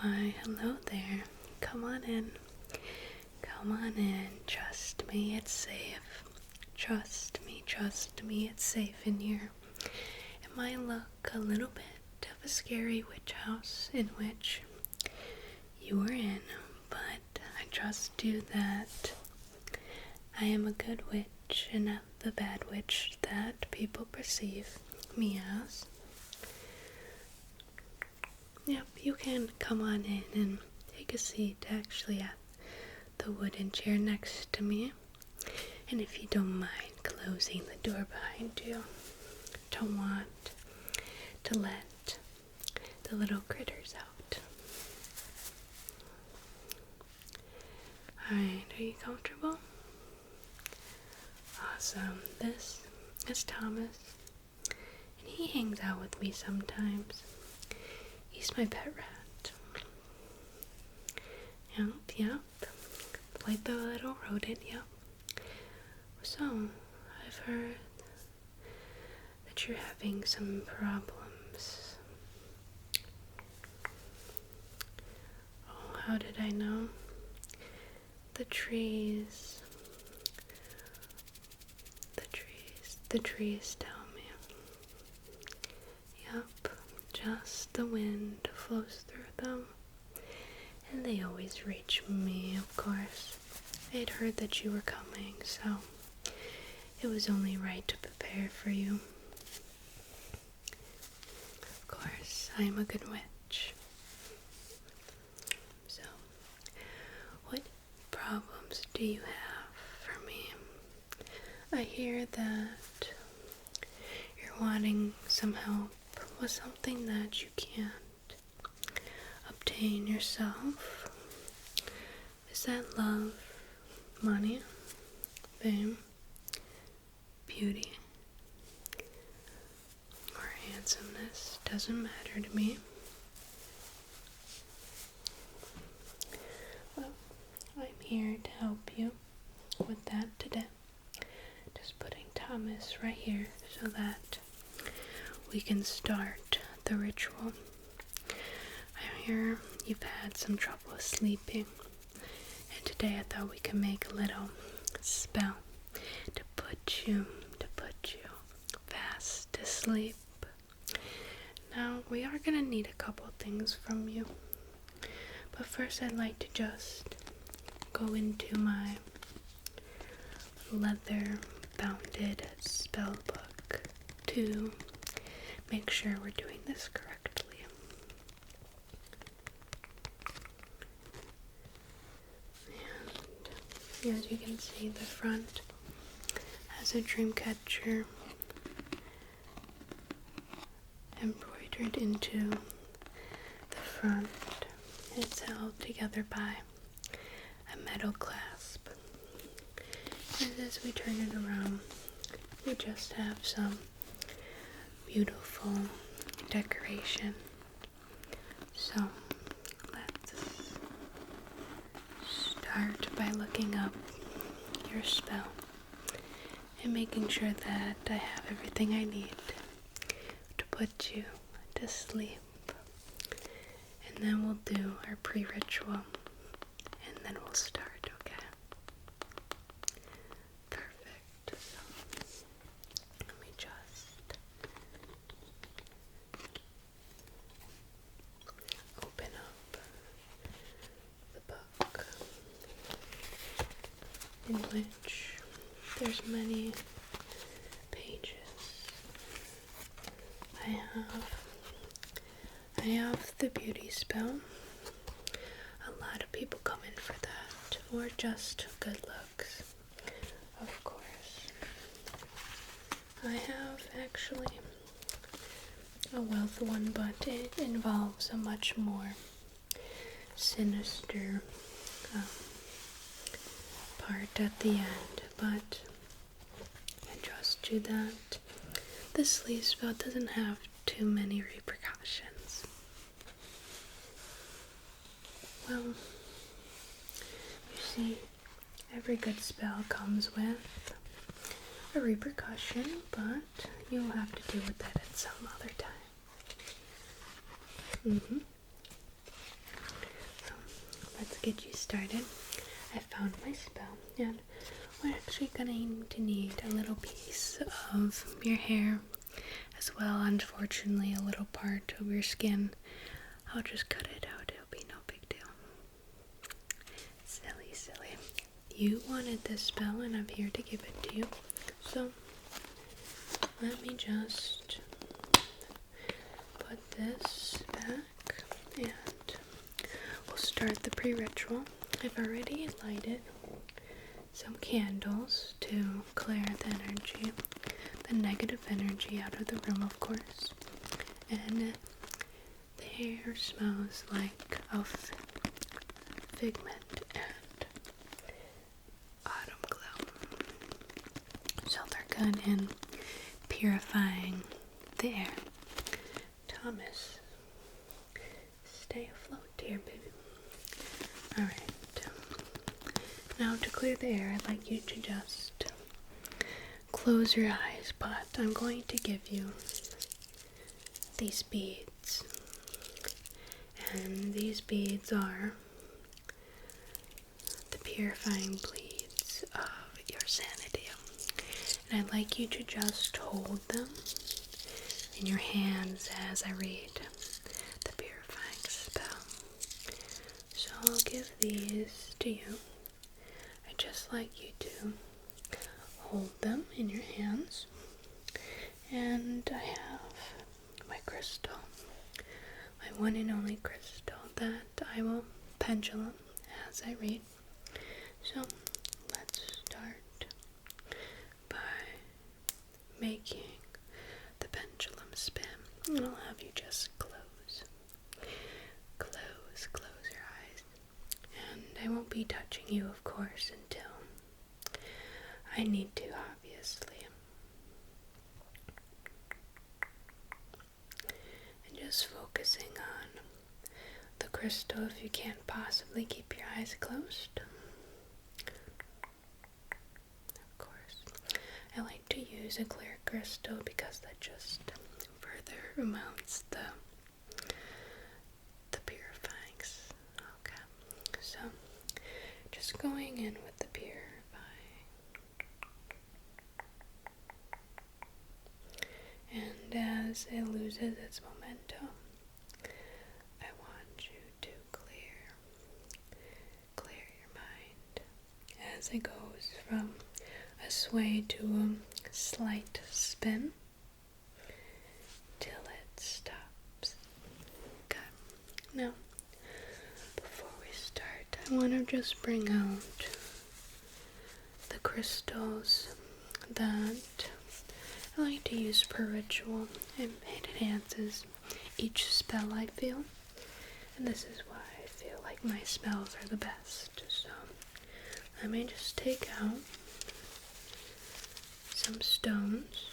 Why, hello there. Come on in. Come on in. Trust me, it's safe. Trust me, it's safe in here. It might look a little bit of a scary witch house in which you are in, but I trust you that I am a good witch and not the bad witch that people perceive me as. Yep, you can come on in and take a seat actually at the wooden chair next to me. And if you don't mind closing the door behind you, don't want to let the little critters out. Alright, are you comfortable? Awesome. This is Thomas, and he hangs out with me sometimes. He's my pet rat. Yep. Like the little rodent, yep. So, I've heard that you're having some problems. Oh, how did I know? The trees tell me. Yep, just the wind flows through them, and they always reach me, of course. I'd heard that you were coming, so it was only right to prepare for you. Of course, I am a good witch. So, what problems do you have for me? I hear that you're wanting some help with something that you can't obtain yourself. Is that love, money, fame, beauty, or handsomeness? Doesn't matter to me. Well, I'm here to help you with that today. Just putting Thomas right here so that we can start the ritual. I hear you've had some trouble sleeping, and today I thought we could make a little spell to put you fast to sleep. Now, we are going to need a couple things from you, but first I'd like to just go into my leather bounded spell book to make sure we're doing this correctly. And as you can see, the front has a dream catcher embroidered into the front. It's held together by a metal clasp. And as we turn it around, we just have some beautiful decoration. So let's start by looking up your spell and making sure that I have everything I need to put you to sleep. And then we'll do our pre-ritual, and then we'll start, okay? Perfect. So, let me just open up the book in which there's many pages. I have the beauty spell. A lot of people come in for that, or just good looks, of course. I have actually a wealth one, but it involves a much more sinister part at the end, but I trust you that the sleep spell doesn't have too many repercussions. Well, you see, every good spell comes with a repercussion, but you'll have to deal with that at some other time. let's get you started. I found my spell, and we're actually going to need a little piece of your hair as well. Unfortunately, a little part of your skin. I'll just cut it out, it'll be no big deal. Silly, silly. You wanted this spell, and I'm here to give it to you. So, let me just put this back, and we'll start the pre-ritual. I've already lighted some candles to clear the energy, the negative energy out of the room, of course. And the hair smells like a figment and autumn glow. So they're good in purifying the air. Thomas, stay afloat here, baby. Alright. Now to clear the air, I'd like you to just close your eyes, but I'm going to give you these beads. And these beads are the purifying beads of your sanity. And I'd like you to just hold them in your hands as I read the purifying spell. So I'll give these to you. I'd just like you to hold them in your hands. And I have my crystal, my one and only crystal that I will pendulum as I read. So let's start by making the pendulum spin. And I'll have you just close your eyes. And I won't be touching you, of course, until I need to, obviously. And just focusing on the crystal if you can't possibly keep your eyes closed. Of course, I like to use a clear crystal because that just further amounts the purifyings. Okay, so just going in with the purifying. And as it loses its momentum, I want you to clear your mind as it goes from a sway to a slight spin till it stops. Okay. Now, before we start, I want to just bring out the crystals that I like to use per ritual. It enhances each spell I feel, and this is why I feel like my spells are the best. So I may just take out some stones.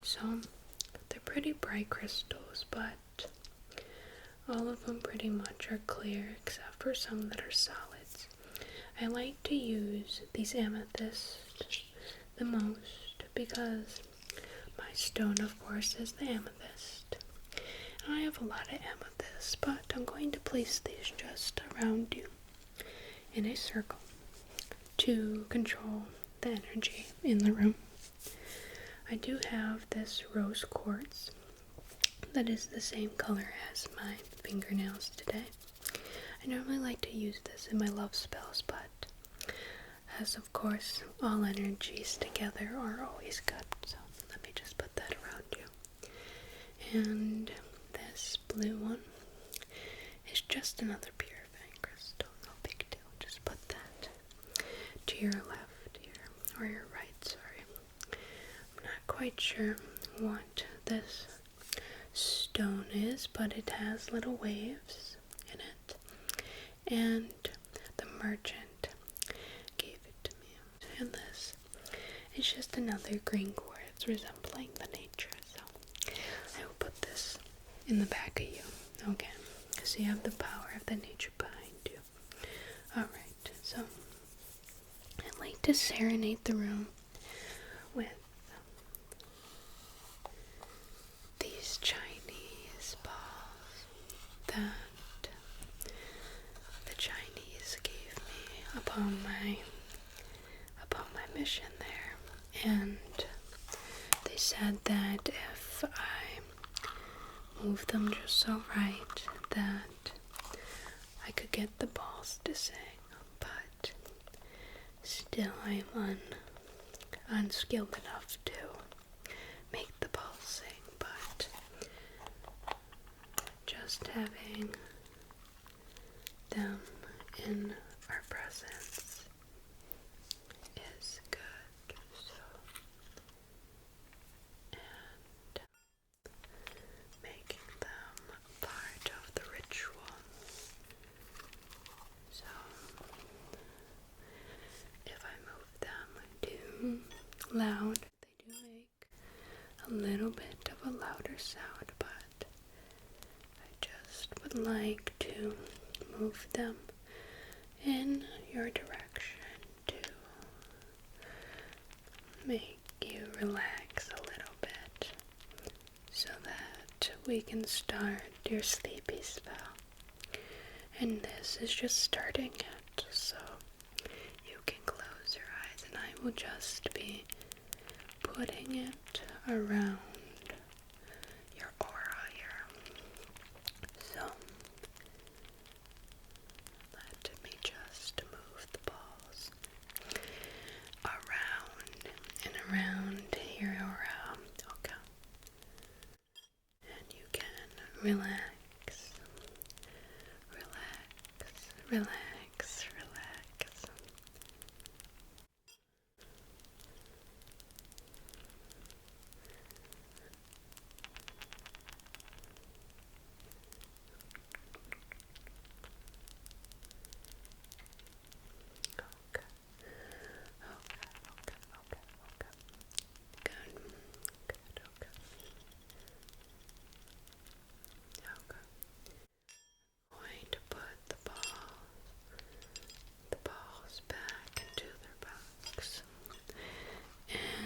So they're pretty bright crystals, but all of them pretty much are clear except for some that are solids. I like to use these amethysts the most because my stone, of course, is the amethyst. And I have a lot of amethysts, but I'm going to place these just around you in a circle to control the energy in the room. I do have this rose quartz that is the same color as my fingernails today. I normally like to use this in my love spells, but as of course all energies together are always good, so let me just put that around you. And this blue one is just another purifying crystal, no big deal. Just put that to your left here, or your right, sorry. I'm not quite sure what this stone is, but it has little waves in it, and the merchant gave it to me. And this is just another green quartz resembling the nature, so I will put this in the back of you, okay, so you have the power of the nature behind you. Alright, so I'd like to serenade the room with that the Chinese gave me upon my mission there, and they said that if I move them just so right, that I could get the balls to sing, but still I'm unskilled enough to make the balls sing, but just having them in our presence is good. So, and making them part of the ritual. So, if I move them too loud, they do make a little bit of a louder sound, but I just would like to move them in your direction to make you relax a little bit so that we can start your sleepy spell. And this is just starting it, so you can close your eyes and I will just be putting it around your aura here. So let me just move the balls around and around your aura. Okay. And you can relax.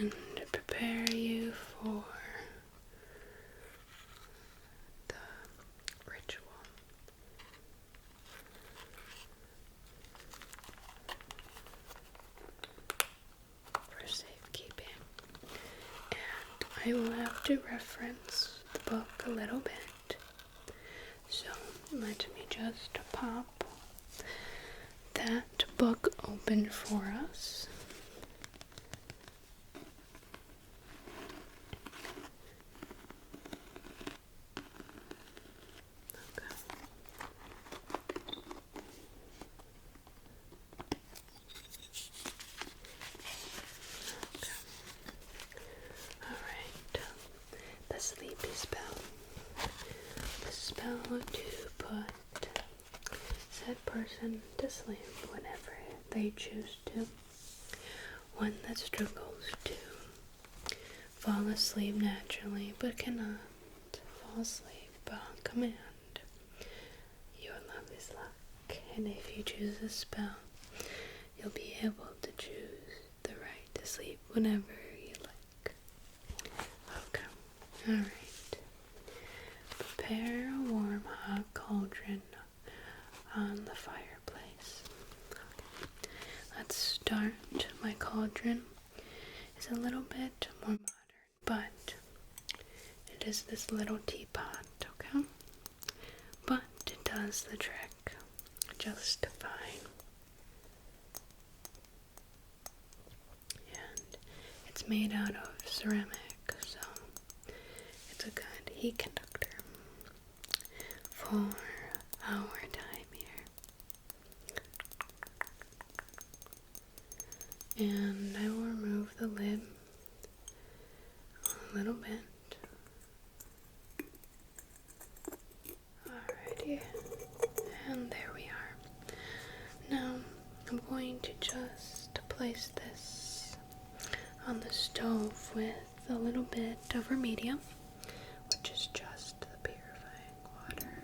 And prepare you for the ritual. For safekeeping. And I will have to reference the book a little bit. So let me just pop that book open for us. Sleepy spell. The spell to put said person to sleep whenever they choose to. One that struggles to fall asleep naturally but cannot fall asleep on command. Your love is luck, and if you choose a spell, you'll be able to choose the right to sleep whenever you like. Okay. Alright. Prepare a warm hot cauldron on the fireplace. Okay. Let's start. My cauldron is a little bit more modern, but it is this little teapot, okay? But it does the trick just fine. And it's made out of ceramic, so it's a good heat conductor for our time here. And I will remove the lid a little bit. Alrighty, and there we are. Now I'm going to just place this on the stove with a little bit of our medium, which is just the purifying water.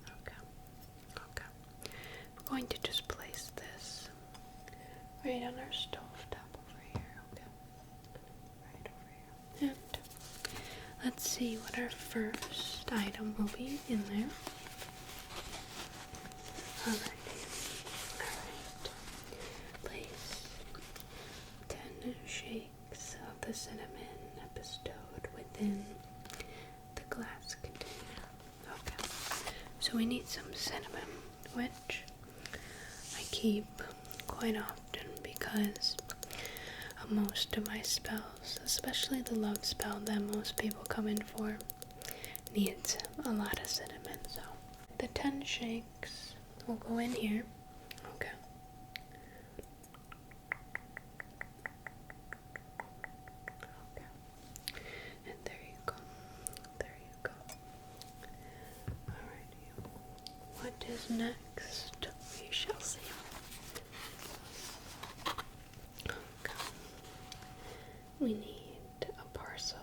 Okay. We're going to just place this right on our stove top. see what our first item will be in there. Alrighty. Alright. Place 10 shakes of the cinnamon bestowed within the glass container. Okay. So we need some cinnamon, which I keep quite often because most of my spells, especially the love spell that most people come in for, needs a lot of cinnamon. So the 10 shakes will go in here. Okay. Okay. And there you go. There you go. Alrighty. What is next? We shall see. We need a parcel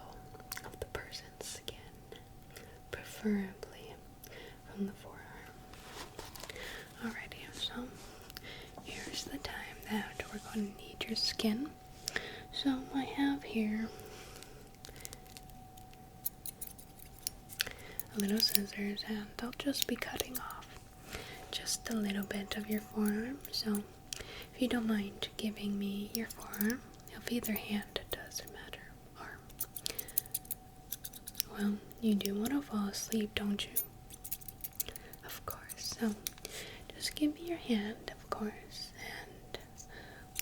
of the person's skin, preferably from the forearm. Alrighty, so here's the time that we're going to need your skin. So I have here a little scissors, and I'll just be cutting off just a little bit of your forearm. So if you don't mind giving me your forearm, of either hand, it doesn't matter. Arm. Well, you do want to fall asleep, don't you? Of course. So just give me your hand, of course, and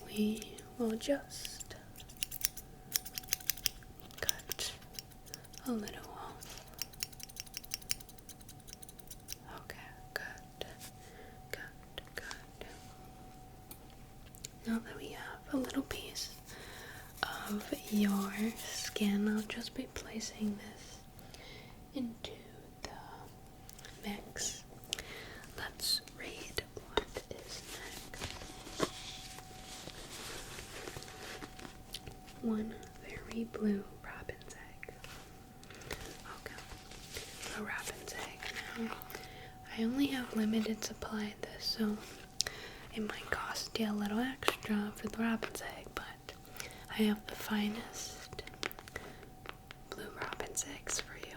we will just cut a little off. Okay, good. Good, good. Now that we have a little piece of your skin, I'll just be placing this into the mix. Let's read what is next. One very blue robin's egg. Okay, a robin's egg. Now, I only have limited supply of this, so it might cost you a little extra for the robin's egg, but I have the finest blue robin's eggs for you.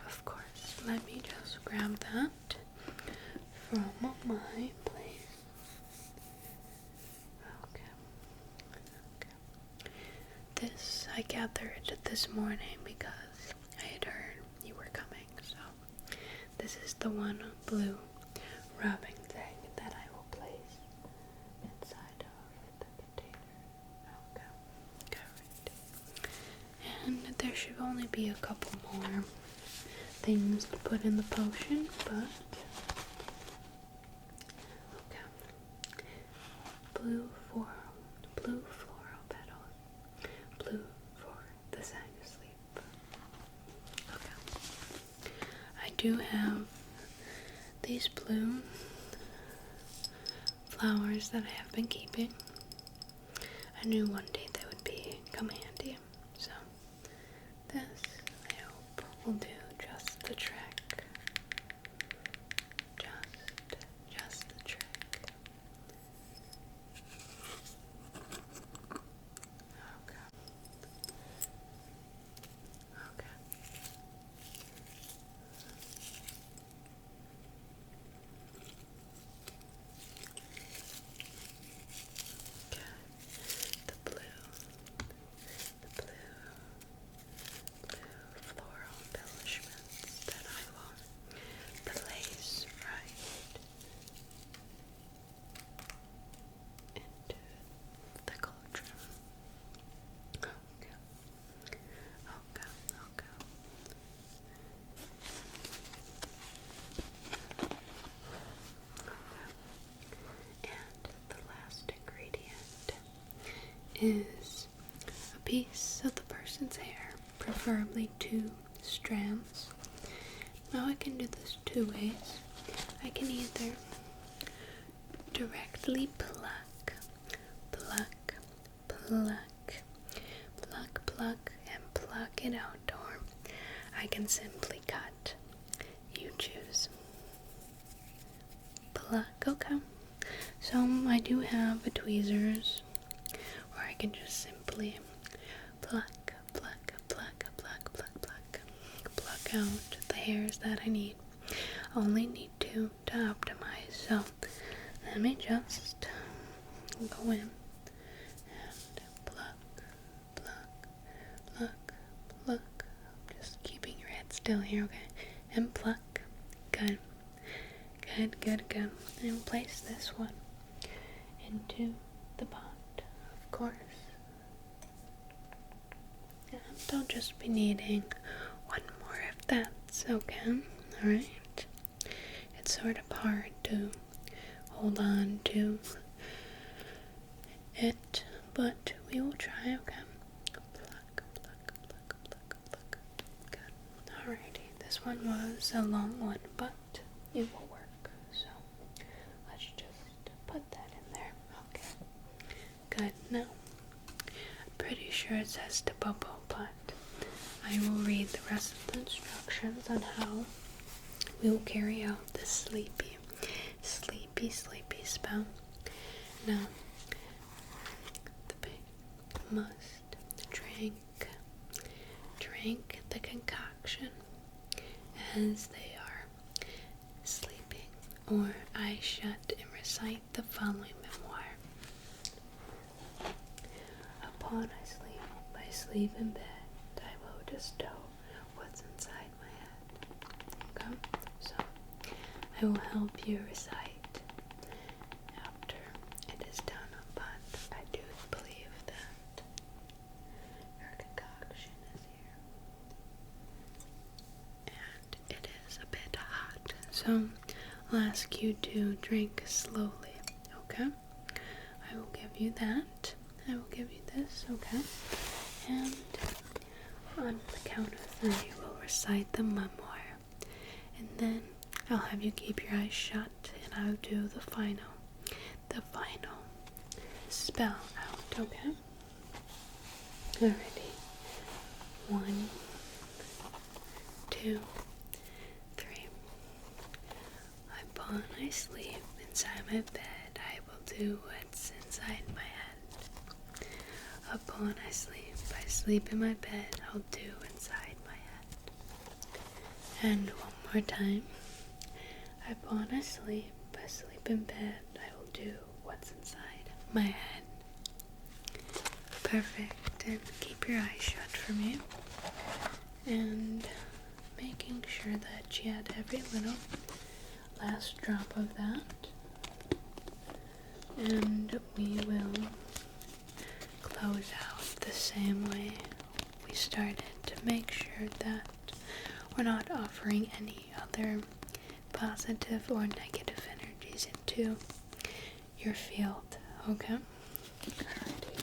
Of course, let me just grab that from my place. Okay. This I gathered this morning because I had heard you were coming, so this is the one blue robin's egg that I will place inside of the container. Okay, alright. And there should only be a couple more things to put in the potion, but okay. Blue floral petals. Blue for the sang asleep. Okay. I do have these blue flowers that I have been keeping. I knew one day they would come handy, so this I hope will do just the trick. Just the trick. Okay. Okay. The blue floral embellishments that I will place right into the cauldron. Okay. And the last ingredient is a piece of the person's hair, preferably 2 strands. Now I can do this 2 ways. I can either directly pluck, and pluck it out, or I can simply cut. You choose. Pluck, okay. So I do have a tweezers, or I can just simply pluck pluck out the hairs that I need. I only need two to optimize. So let me just go in and pluck, pluck, pluck, pluck. Just keeping your head still here, okay? And pluck. Good. Good, good, good. And place this one into the pot, of course. And I'll just be needing one more if that's okay. Alright? It's sort of hard to hold on to it, but we will try, okay? Pluck, pluck, pluck, pluck, pluck. Good. Alrighty. This one was a long one, but it will work. So let's just put that in there. Okay. Good. Now, I'm pretty sure it says to bubble, but I will read the rest of the instructions on how we will carry out this sleepy spell. Now, the pig must drink the concoction as they are sleeping, or eyes shut, and recite the following memoir. Upon I sleep in bed, I will bestow what's inside my head. Okay? So, I will help you recite after it is done, but I do believe that your concoction is here. And it is a bit hot, so I'll ask you to drink slowly, okay? I will give you that. I will give you this, okay? And on the count of 3, we'll recite the memoir. And then I'll have you keep your eyes shut, and I'll do the final spell out, okay? Alrighty. 1, 2, 3. Upon I sleep inside my bed, I will do what's inside my head. Upon I sleep in my bed, I'll do inside my head. And one more time. Upon I sleep in bed, I will do what's inside my head. Perfect. And keep your eyes shut for me. And making sure that you had every little last drop of that. And we will close out the same way we started, to make sure that we're not offering any other positive or negative energies into your field, okay? Alrighty.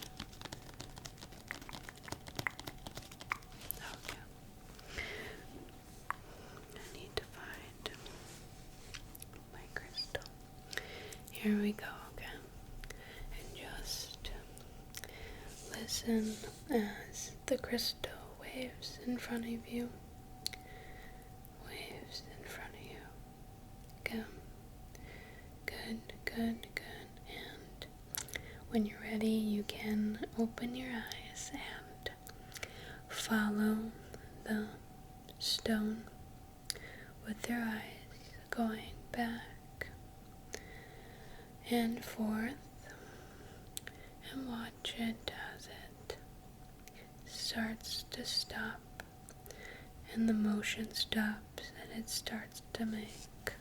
Okay. I need to find my crystal. Here we go, okay? And just listen as the crystal waves in front of you. Waves in front of you. Good. Good, good, good. And when you're ready, you can open your eyes and follow the stone with your eyes going back and forth, and watch it as it starts to stop, and the motion stops, and it starts to make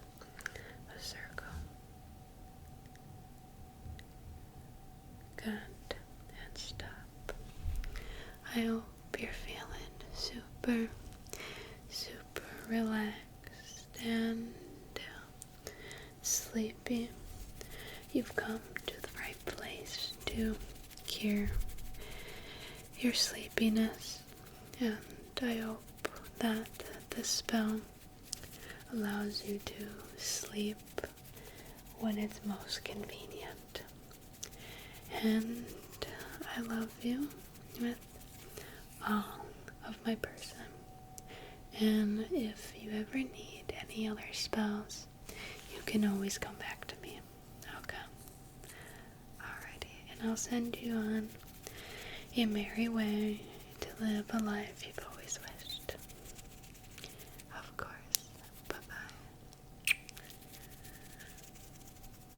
a circle. Good. And stop. I hope you're feeling super relaxed and sleepy. You've come to the right place to cure your sleepiness, and I hope that this spell allows you to sleep when it's most convenient. And I love you with all of my person. And if you ever need any other spells, you can always come back to me. Okay. Alrighty. And I'll send you on a merry way to live a life you've